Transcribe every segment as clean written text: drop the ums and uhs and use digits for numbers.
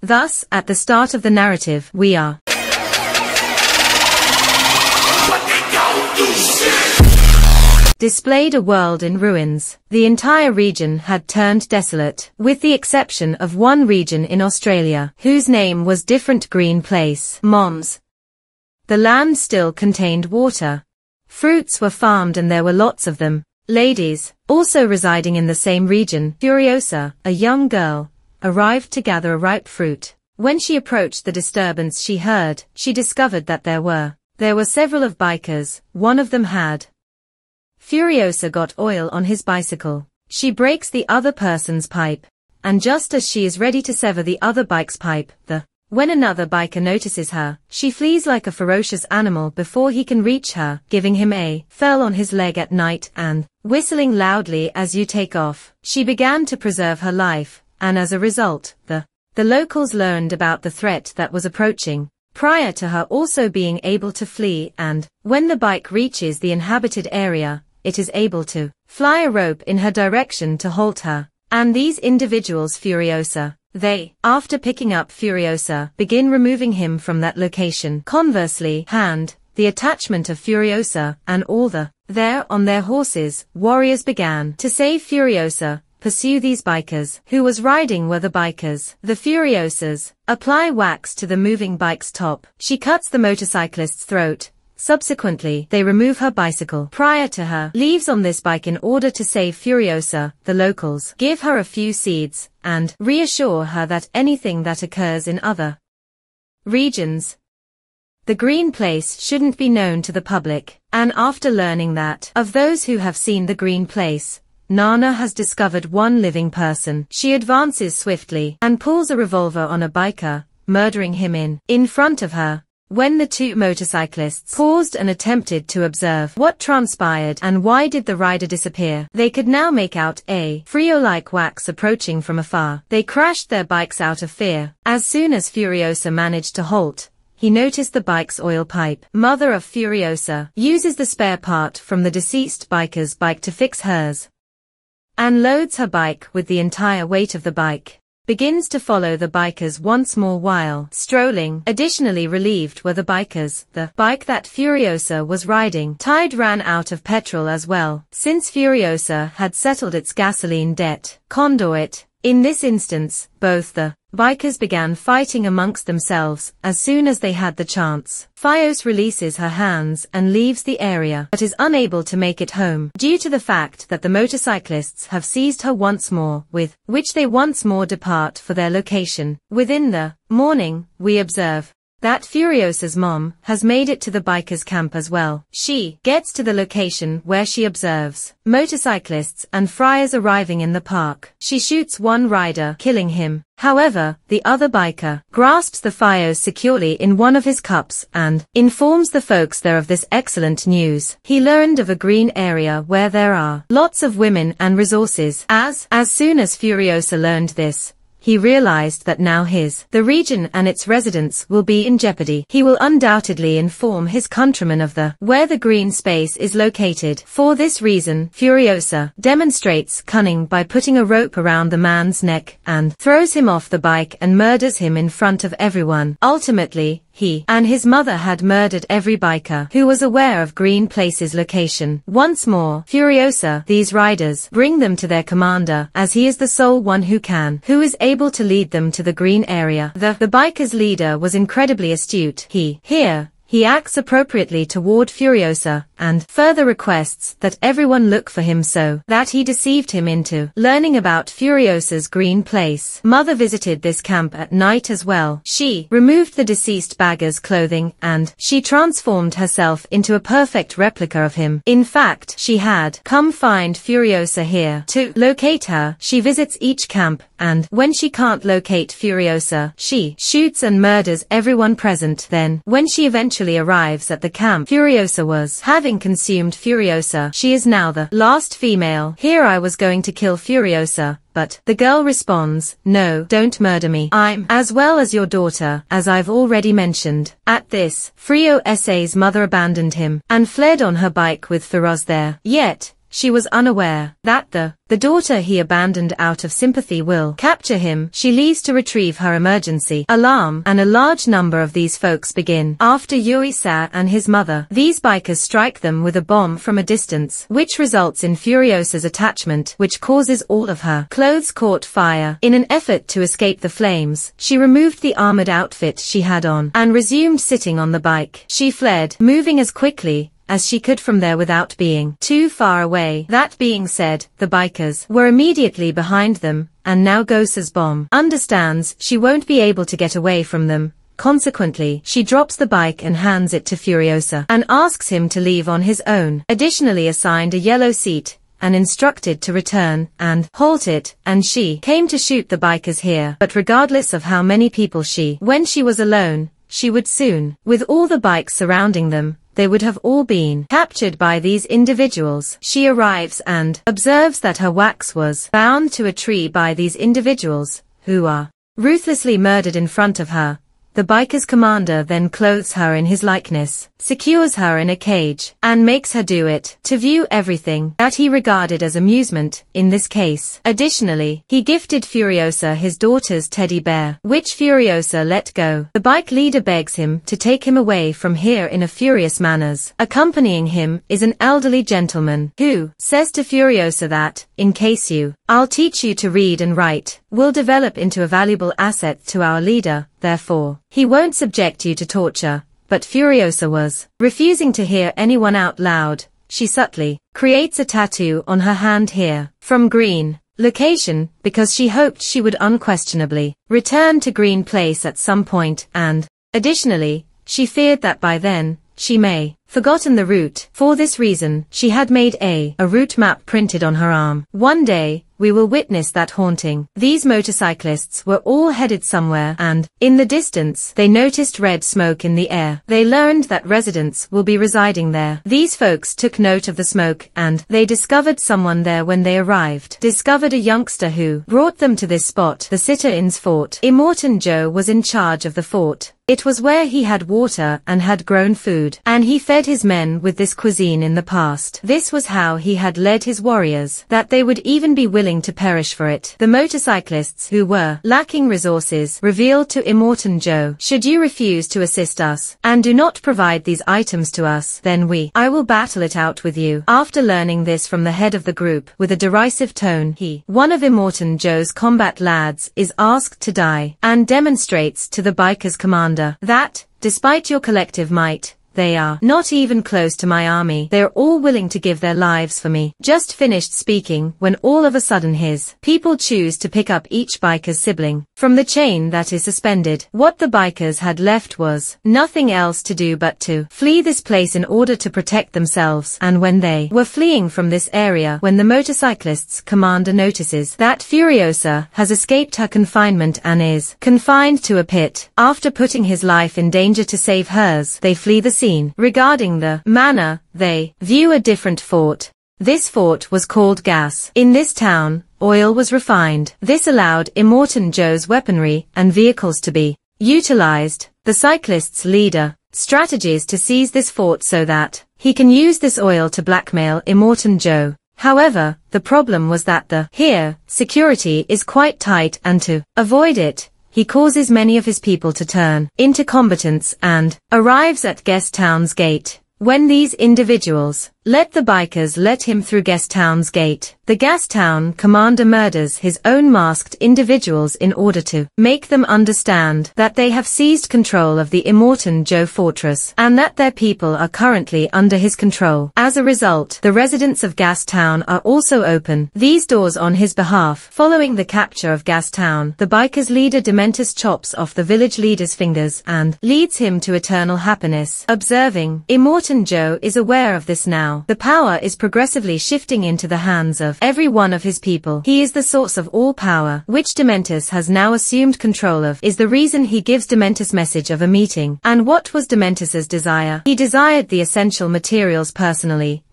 Thus, at the start of the narrative, we are displayed a world in ruins. The entire region had turned desolate, with the exception of one region in Australia, whose name was Different Green Place, Moms. The land still contained water. Fruits were farmed and there were lots of them. Ladies, also residing in the same region, Furiosa, a young girl, arrived to gather a ripe fruit. When she approached the disturbance she heard, she discovered that there were several of bikers. One of them had Furiosa got oil on his bicycle. She breaks the other person's pipe, and just as she is ready to sever the other bike's pipe, when another biker notices her, she flees like a ferocious animal before he can reach her, giving him a fell on his leg at night and whistling loudly as you take off. She began to preserve her life, and as a result, the locals learned about the threat that was approaching, prior to her also being able to flee, and when the bike reaches the inhabited area, it is able to fly a rope in her direction to halt her. And these individuals Furiosa, they, after picking up Furiosa, begin removing him from that location. Conversely, the attachment of Furiosa, and all there on their horses, warriors began to save Furiosa, pursue these bikers. Who was riding were the bikers. The Furiosas apply wax to the moving bike's top. She cuts the motorcyclist's throat. Subsequently, they remove her bicycle. Prior to her leaves on this bike in order to save Furiosa, the locals give her a few seeds, and reassure her that anything that occurs in other regions, the green place shouldn't be known to the public. And after learning that, of those who have seen the green place, Nana has discovered one living person, she advances swiftly, and pulls a revolver on a biker, murdering him in front of her. When the two motorcyclists paused and attempted to observe what transpired and why did the rider disappear, they could now make out a Frio-like wax approaching from afar. They crashed their bikes out of fear. As soon as Furiosa managed to halt, he noticed the bike's oil pipe. Mother of Furiosa uses the spare part from the deceased biker's bike to fix hers, and loads her bike with the entire weight of the bike. Begins to follow the bikers once more while strolling. Additionally relieved were the bikers. The bike that Furiosa was riding ran out of petrol as well, since Furiosa had settled its gasoline debt. Conduit. In this instance, both the bikers began fighting amongst themselves as soon as they had the chance. Fios releases her hands and leaves the area, but is unable to make it home due to the fact that the motorcyclists have seized her once more, with which they once more depart for their location. Within the morning, we observe that Furiosa's mom has made it to the bikers' camp as well. She gets to the location where she observes motorcyclists and friars arriving in the park. She shoots one rider, killing him. However, the other biker grasps the Fios securely in one of his cups and informs the folks there of this excellent news. He learned of a green area where there are lots of women and resources. As soon as Furiosa learned this, he realized that now the region and its residents will be in jeopardy. He will undoubtedly inform his countrymen of where the green space is located. For this reason, Furiosa demonstrates cunning by putting a rope around the man's neck and throws him off the bike and murders him in front of everyone. Ultimately, he and his mother had murdered every biker who was aware of Green Place's location. Once more, Furiosa, these riders, bring them to their commander, as he is the sole one who is able to lead them to the green area. The bikers' leader was incredibly astute. He acts appropriately toward Furiosa, and further requests that everyone look for him so that he deceived him into learning about Furiosa's green place. Mother visited this camp at night as well. She removed the deceased bagger's clothing, and she transformed herself into a perfect replica of him. In fact, she had come find Furiosa here. To locate her, she visits each camp, and when she can't locate Furiosa, she shoots and murders everyone present. Then, when she eventually arrives at the camp Furiosa was having consumed Furiosa, she is now the last female. Here I was going to kill Furiosa, but the girl responds, no, don't murder me. I'm as well as your daughter, as I've already mentioned. At this, Furiosa's mother abandoned him and fled on her bike with Feroz there. Yet, she was unaware that the daughter he abandoned out of sympathy will capture him. She leaves to retrieve her emergency alarm, and a large number of these folks begin after Yurisa and his mother. These bikers strike them with a bomb from a distance, which results in Furiosa's attachment, which causes all of her clothes caught fire. In an effort to escape the flames, she removed the armored outfit she had on and resumed sitting on the bike. She fled, moving as quickly as she could from there without being too far away. That being said, the bikers were immediately behind them, and now Gosa's bomb understands she won't be able to get away from them. Consequently, she drops the bike and hands it to Furiosa and asks him to leave on his own. Additionally assigned a yellow seat and instructed to return and halt it, and she came to shoot the bikers here. But regardless of how many people when she was alone, she would soon, with all the bikes surrounding them, they would have all been captured by these individuals. She arrives and observes that her wax was bound to a tree by these individuals, who are ruthlessly murdered in front of her. The biker's commander then clothes her in his likeness, secures her in a cage, and makes her do it to view everything that he regarded as amusement in this case. Additionally, he gifted Furiosa his daughter's teddy bear, which Furiosa let go. The bike leader begs him to take him away from here in a furious manner. Accompanying him is an elderly gentleman who says to Furiosa that, in case I'll teach you to read and write, will develop into a valuable asset to our leader. Therefore, he won't subject you to torture. But Furiosa was refusing to hear anyone out loud. She subtly creates a tattoo on her hand here from Green location because she hoped she would unquestionably return to Green Place at some point, and additionally, she feared that by then, she may forgotten the route. For this reason, she had made a route map printed on her arm. One day, we will witness that haunting. These motorcyclists were all headed somewhere, and, in the distance, they noticed red smoke in the air. They learned that residents will be residing there. These folks took note of the smoke, and they discovered someone there when they arrived. Discovered a youngster who brought them to this spot, the Sitter-In's fort. Immortan Joe was in charge of the fort. It was where he had water and had grown food, and he fed his men with this cuisine in the past. This was how he had led his warriors, that they would even be willing to perish for it. The motorcyclists who were lacking resources revealed to Immortan Joe, should you refuse to assist us, and do not provide these items to us, then I will battle it out with you. After learning this from the head of the group, with a derisive tone, one of Immortan Joe's combat lads, is asked to die, and demonstrates to the biker's commander that, despite your collective might, they are not even close to my army. They are all willing to give their lives for me. Just finished speaking when all of a sudden his people choose to pick up each biker's sibling from the chain that is suspended. What the bikers had left was nothing else to do but to flee this place in order to protect themselves. And when they were fleeing from this area, when the motorcyclists' commander notices that Furiosa has escaped her confinement and is confined to a pit, after putting his life in danger to save hers, they flee the scene. Regarding the manor, they view a different fort. This fort was called Gas. In this town, oil was refined. This allowed Immortan Joe's weaponry and vehicles to be utilized. The cyclists' leader strategies to seize this fort so that he can use this oil to blackmail Immortan Joe. However, the problem was that security is quite tight, and to avoid it, he causes many of his people to turn into combatants and arrives at Guest Town's gate. When these individuals let the bikers let him through Guest Town's gate, the Gas Town commander murders his own masked individuals in order to make them understand that they have seized control of the Immortan Joe fortress and that their people are currently under his control. As a result, the residents of Gas Town are also open these doors on his behalf. Following the capture of Gas Town, the bikers' leader Dementus chops off the village leader's fingers and leads him to eternal happiness. Observing, Immortan Joe is aware of this now. The power is progressively shifting into the hands of every one of his people. He is the source of all power, which Dementus has now assumed control of, is the reason he gives Dementus message of a meeting. And what was Dementus's desire? He desired the essential materials personally,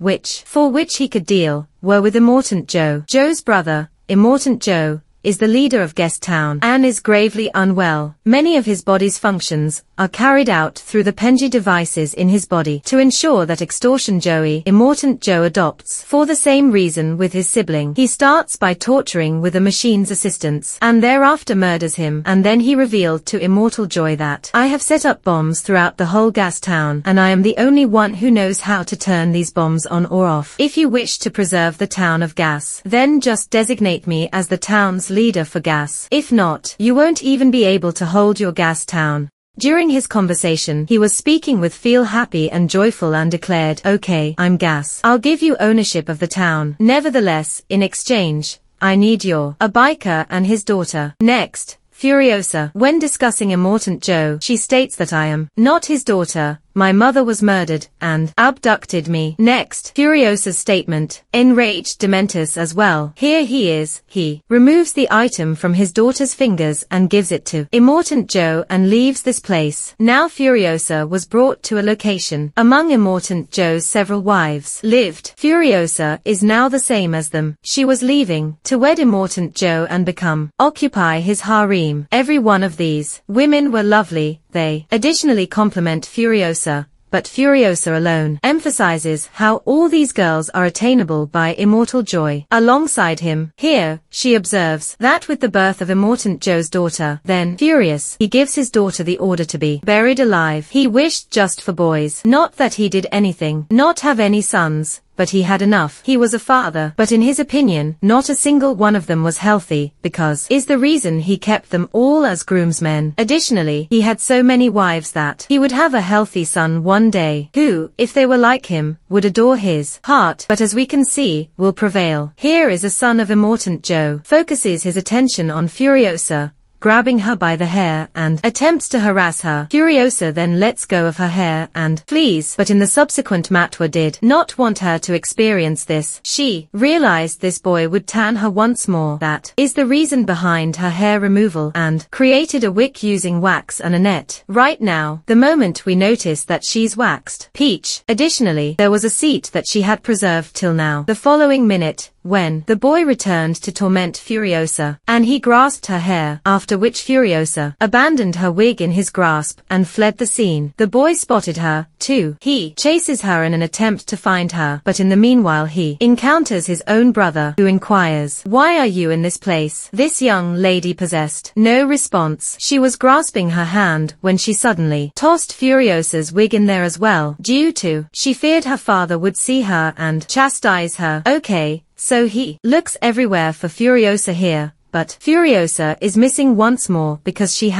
for which he could deal, were with Immortan Joe. Joe's brother, Immortan Joe, is the leader of Guest Town and is gravely unwell. Many of his body's functions are carried out through the Penji devices in his body to ensure that extortion Joey Immortant Joe adopts for the same reason with his sibling. He starts by torturing with the machine's assistance and thereafter murders him, and then he revealed to Immortal Joy that I have set up bombs throughout the whole gas town and I am the only one who knows how to turn these bombs on or off. If you wish to preserve the town of gas, then just designate me as the town's leader for gas. If not, you won't even be able to hold your gas town. During his conversation, he was speaking with feel happy and joyful and declared, okay, I'm gas. I'll give you ownership of the town. Nevertheless, in exchange, I need your a biker and his daughter. Next, Furiosa. When discussing Immortant Joe, she states that I am not his daughter. My mother was murdered and abducted me. Next, Furiosa's statement enraged Dementus as well. Here he is. He removes the item from his daughter's fingers and gives it to Immortant Joe and leaves this place. Now Furiosa was brought to a location. Among Immortant Joe's several wives lived. Furiosa is now the same as them. She was leaving to wed Immortant Joe and occupy his harem. Every one of these women were lovely. They additionally compliment Furiosa, but Furiosa alone emphasizes how all these girls are attainable by Immortal Joy. Alongside him, here, she observes that with the birth of Immortant Joe's daughter, then, furious, he gives his daughter the order to be buried alive. He wished just for boys. Not that he did anything, not have any sons, but he had enough. He was a father, but in his opinion, not a single one of them was healthy, because is the reason he kept them all as groomsmen. Additionally, he had so many wives that he would have a healthy son one day, who, if they were like him, would adore his heart, but as we can see, will prevail. Here is a son of Immortant Joe, focuses his attention on Furiosa, grabbing her by the hair and attempts to harass her. Furiosa then lets go of her hair and flees, but in the subsequent Matwa did not want her to experience this. She realized this boy would tan her once more. That is the reason behind her hair removal and created a wick using wax and a net. Right now, the moment we notice that she's waxed peach. Additionally, there was a seat that she had preserved till now. The following minute, when the boy returned to torment Furiosa, and he grasped her hair, after which Furiosa abandoned her wig in his grasp and fled the scene. The boy spotted her, too. He chases her in an attempt to find her, but in the meanwhile he encounters his own brother, who inquires, "Why are you in this place?" This young lady possessed no response. She was grasping her hand when she suddenly tossed Furiosa's wig in there as well, due to she feared her father would see her and chastise her. Okay. So he looks everywhere for Furiosa here, but Furiosa is missing once more because she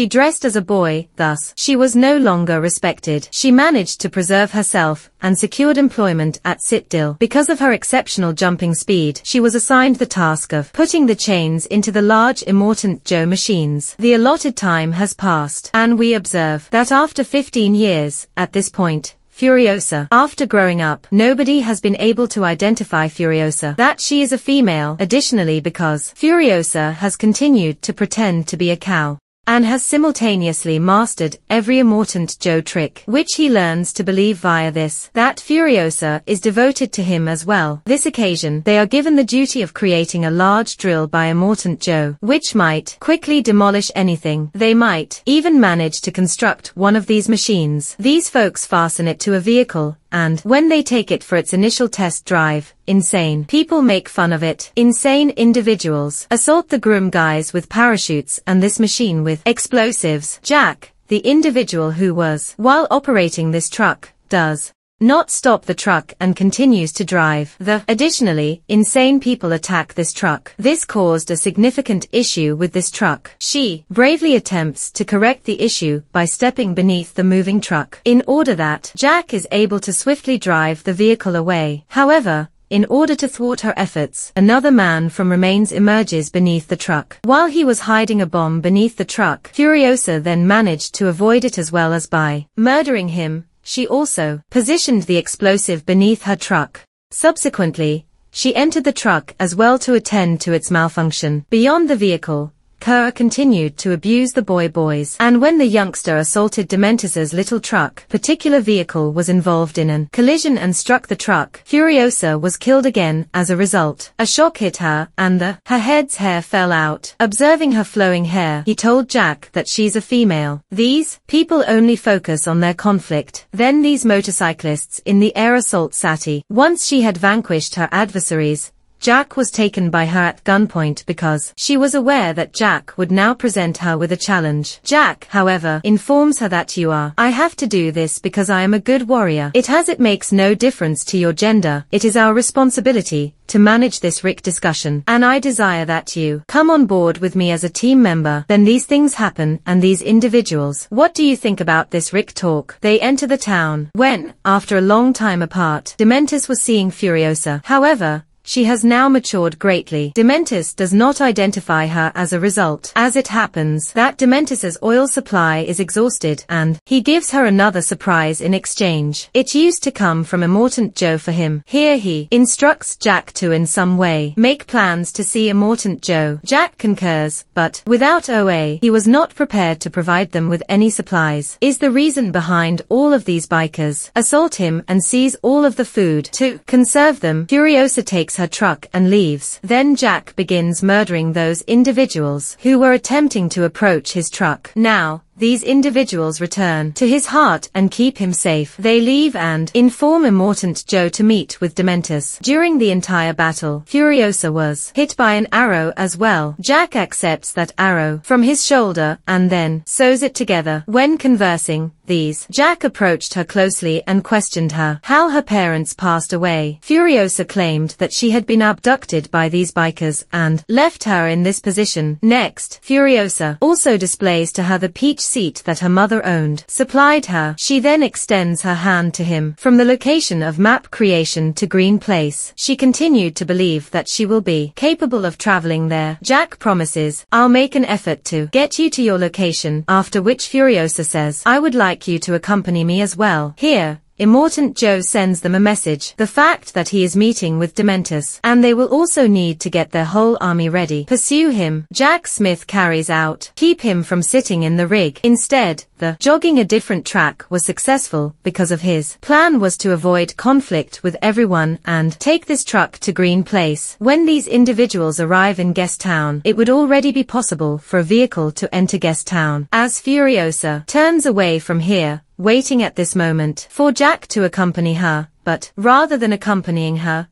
dressed as a boy, thus she was no longer respected. She managed to preserve herself and secured employment at Citadel. Because of her exceptional jumping speed, she was assigned the task of putting the chains into the large Immortant Joe machines. The allotted time has passed, and we observe that after 15 years, at this point, Furiosa. After growing up, nobody has been able to identify Furiosa that she is a female. Additionally, because Furiosa has continued to pretend to be a cow and has simultaneously mastered every Immortant Joe trick, which he learns to believe via this, that Furiosa is devoted to him as well. This occasion, they are given the duty of creating a large drill by Immortant Joe, which might quickly demolish anything. They might even manage to construct one of these machines. These folks fasten it to a vehicle, and when they take it for its initial test drive, insane people make fun of it. Insane individuals assault the groom guys with parachutes and this machine with explosives. Jack, the individual who was while operating this truck, does not stop the truck and continues to drive. Additionally, insane people attack this truck. This caused a significant issue with this truck. She bravely attempts to correct the issue by stepping beneath the moving truck, in order that Jack is able to swiftly drive the vehicle away. However, in order to thwart her efforts, another man from remains emerges beneath the truck. While he was hiding a bomb beneath the truck, Furiosa then managed to avoid it as well as by murdering him. She also positioned the explosive beneath her truck. Subsequently, she entered the truck as well to attend to its malfunction. Beyond the vehicle, Kerr continued to abuse the boys, and when the youngster assaulted Dementus's little truck, particular vehicle was involved in an collision and struck the truck. Furiosa was killed again as a result. A shock hit her, and her head's hair fell out. Observing her flowing hair, he told Jack that she's a female. These people only focus on their conflict. Then these motorcyclists in the air assault Sati. Once she had vanquished her adversaries, Jack was taken by her at gunpoint because she was aware that Jack would now present her with a challenge. Jack, however, informs her that I have to do this because I am a good warrior. It makes no difference to your gender. It is our responsibility to manage this Rick discussion, and I desire that you come on board with me as a team member. Then these things happen, and these individuals. What do you think about this Rick talk? They enter the town. When, after a long time apart, Dementus was seeing Furiosa. However, she has now matured greatly. Dementus does not identify her as a result. As it happens, that Dementus's oil supply is exhausted, and he gives her another surprise in exchange. It used to come from Immortant Joe for him. Here he instructs Jack to in some way make plans to see Immortant Joe. Jack concurs, but without OA, he was not prepared to provide them with any supplies. Is the reason behind all of these bikers assault him and seize all of the food to conserve them. Furiosa takes her truck and leaves. Then Jack begins murdering those individuals who were attempting to approach his truck. Now, these individuals return to his heart and keep him safe. They leave and inform Immortant Joe to meet with Dementus. During the entire battle, Furiosa was hit by an arrow as well. Jack accepts that arrow from his shoulder and then sews it together. When conversing, Jack approached her closely and questioned her how her parents passed away. Furiosa claimed that she had been abducted by these bikers and left her in this position. Next, Furiosa also displays to her the peach seat that her mother owned, supplied her. She then extends her hand to him. From the location of map creation to Green Place, she continued to believe that she will be capable of traveling there. Jack promises, I'll make an effort to get you to your location, after which Furiosa says, I would like you to accompany me as well. Here, Immortant Joe sends them a message. The fact that he is meeting with Dementus, and they will also need to get their whole army ready. Pursue him. Jack Smith carries out. Keep him from sitting in the rig. Instead, the jogging a different track was successful because of his plan was to avoid conflict with everyone and take this truck to Green Place. When these individuals arrive in Guest Town, it would already be possible for a vehicle to enter Guest Town. As Furiosa turns away from here, waiting at this moment for Jack to accompany her, but rather than accompanying her,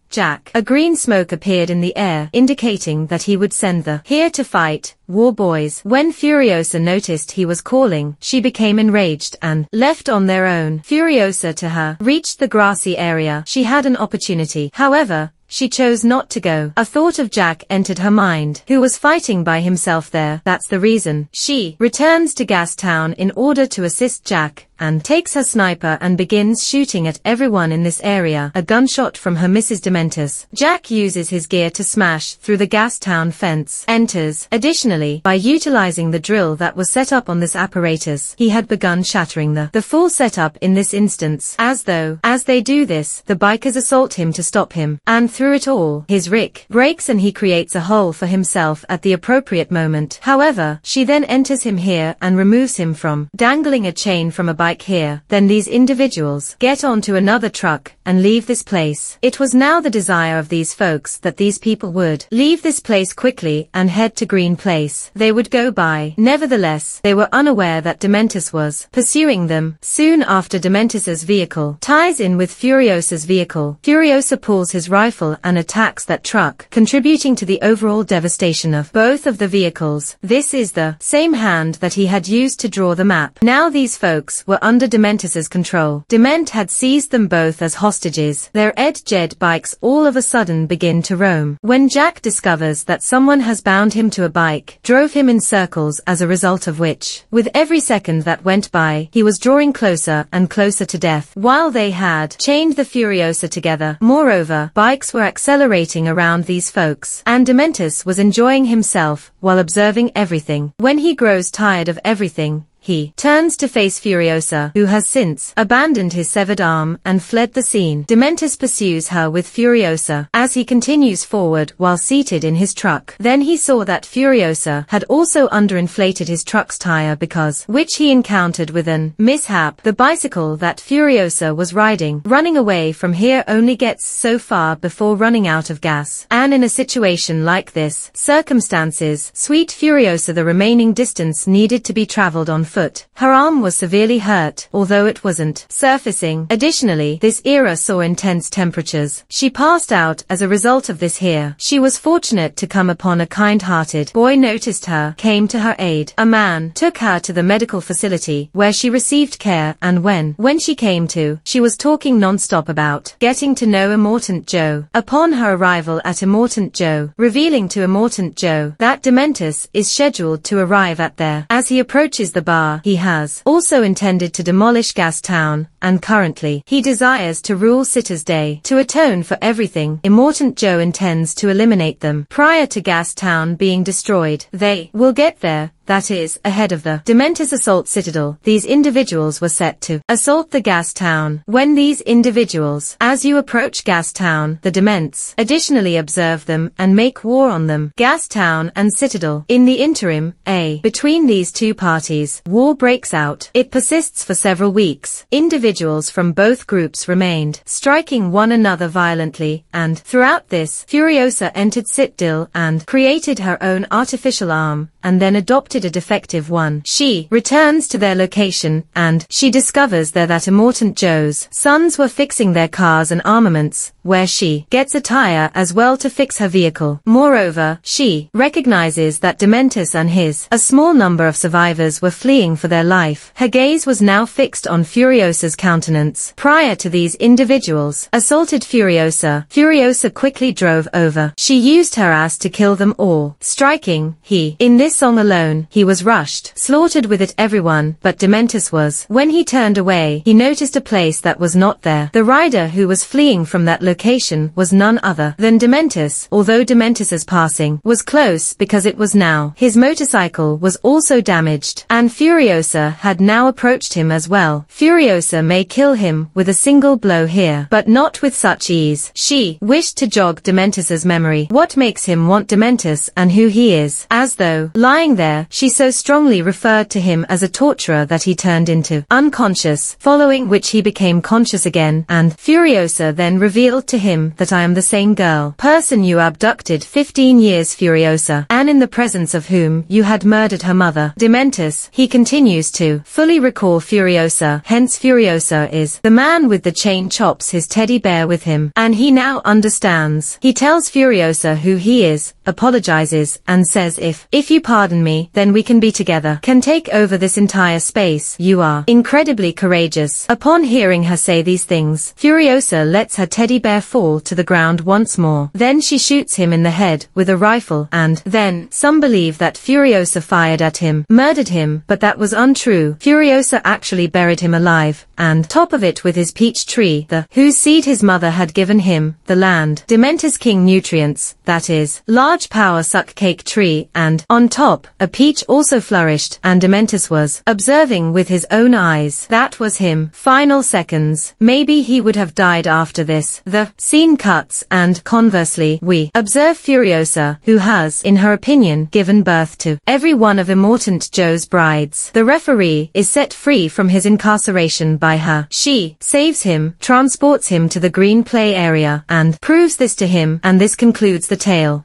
a green smoke appeared in the air, indicating that he would send the here to fight war boys. When Furiosa noticed he was calling, she became enraged and left on their own. Furiosa to her reached the grassy area. She had an opportunity. However, she chose not to go. A thought of Jack entered her mind, who was fighting by himself there. That's the reason. She returns to Gas Town in order to assist Jack, and takes her sniper and begins shooting at everyone in this area. A gunshot from her misses Dementus. Jack uses his gear to smash through the Gas Town fence. Enters. Additionally, by utilizing the drill that was set up on this apparatus, he had begun shattering the full setup in this instance. As they do this, the bikers assault him to stop him, and through it all, his Rick breaks and he creates a hole for himself at the appropriate moment. However, she then enters him here and removes him from dangling a chain from a bike here. Then these individuals get onto another truck and leave this place. It was now the desire of these folks that these people would leave this place quickly and head to Green Place. They would go by. Nevertheless, they were unaware that Dementus was pursuing them. Soon after Dementus's vehicle ties in with Furiosa's vehicle, Furiosa pulls his rifle and attacks that truck, contributing to the overall devastation of both of the vehicles. This is the same hand that he had used to draw the map. Now these folks were under Dementus's control. Dement had seized them both as hostages. Their Ed-Jed bikes all of a sudden begin to roam. When Jack discovers that someone has bound him to a bike, drove him in circles, as a result of which, with every second that went by, he was drawing closer and closer to death. While they had chained the Furiosa together, moreover, bikes were accelerating around these folks, and Dementus was enjoying himself while observing everything. When he grows tired of everything, he turns to face Furiosa, who has since abandoned his severed arm and fled the scene. Dementus pursues her with Furiosa as he continues forward while seated in his truck. Then he saw that Furiosa had also underinflated his truck's tire because which he encountered with an mishap. The bicycle that Furiosa was riding, running away from here, only gets so far before running out of gas. And in a situation like this circumstances, sweet Furiosa, the remaining distance needed to be traveled on foot. Her arm was severely hurt, although it wasn't surfacing. Additionally, this era saw intense temperatures. She passed out as a result of this here. She was fortunate to come upon a kind-hearted boy, noticed her, came to her aid. A man took her to the medical facility where she received care, and when she came to, she was talking non-stop about getting to know Immortant Joe. Upon her arrival at Immortant Joe, revealing to Immortant Joe that Dementus is scheduled to arrive at there. As he approaches the bar, he has also intended to demolish Gas Town, and currently, he desires to rule Sitter's Day. To atone for everything, Immortant Joe intends to eliminate them prior to Gas Town being destroyed. They will get there, that is, ahead of the Dementus assault citadel. These individuals were set to assault the Gas Town. When these individuals, as you approach Gas Town, the Dements additionally observe them and make war on them. Gas Town and Citadel. In the interim, between these two parties, war breaks out. It persists for several weeks. Individuals from both groups remained, striking one another violently, and throughout this, Furiosa entered Citadel and created her own artificial arm, and then adopted a defective one. She returns to their location, and she discovers there that Immortant Joe's sons were fixing their cars and armaments, where she gets a tire as well to fix her vehicle. Moreover, she recognizes that Dementus and a small number of survivors were fleeing for their life. Her gaze was now fixed on Furiosa's countenance. Prior to these individuals assaulted Furiosa, Furiosa quickly drove over. She used her ass to kill them all, striking in this song alone, he was rushed, slaughtered with it everyone, but Dementus was. When he turned away, he noticed a place that was not there. The rider who was fleeing from that location was none other than Dementus, although Dementus's passing was close because it was now. His motorcycle was also damaged, and Furiosa had now approached him as well. Furiosa may kill him with a single blow here, but not with such ease. She wished to jog Dementus's memory. What makes him want Dementus and who he is? As though lying there, she so strongly referred to him as a torturer that he turned into unconscious, following which he became conscious again, and Furiosa then revealed to him that I am the same person you abducted 15 years, Furiosa, and in the presence of whom you had murdered her mother. Dementus, he continues to fully recall Furiosa, hence Furiosa is the man with the chain, chops his teddy bear with him, and he now understands. He tells Furiosa who he is, apologizes, and says if you pardon me, then we can be together, can take over this entire space. You are incredibly courageous. Upon hearing her say these things, Furiosa lets her teddy bear fall to the ground once more. Then she shoots him in the head with a rifle, and then some believe that Furiosa fired at him, murdered him, but that was untrue. Furiosa actually buried him alive, and top of it with his peach tree, whose seed his mother had given him, the land. Dementus King nutrients, that is, large power suck cake tree, and on top, a peach also flourished, and Dementus was observing with his own eyes. That was him. Final seconds. Maybe he would have died after this. The scene cuts, and conversely, we observe Furiosa, who has, in her opinion, given birth to every one of Immortant Joe's brides. The referee is set free from his incarceration by her. She saves him, transports him to the green play area, and proves this to him, and this concludes the tale.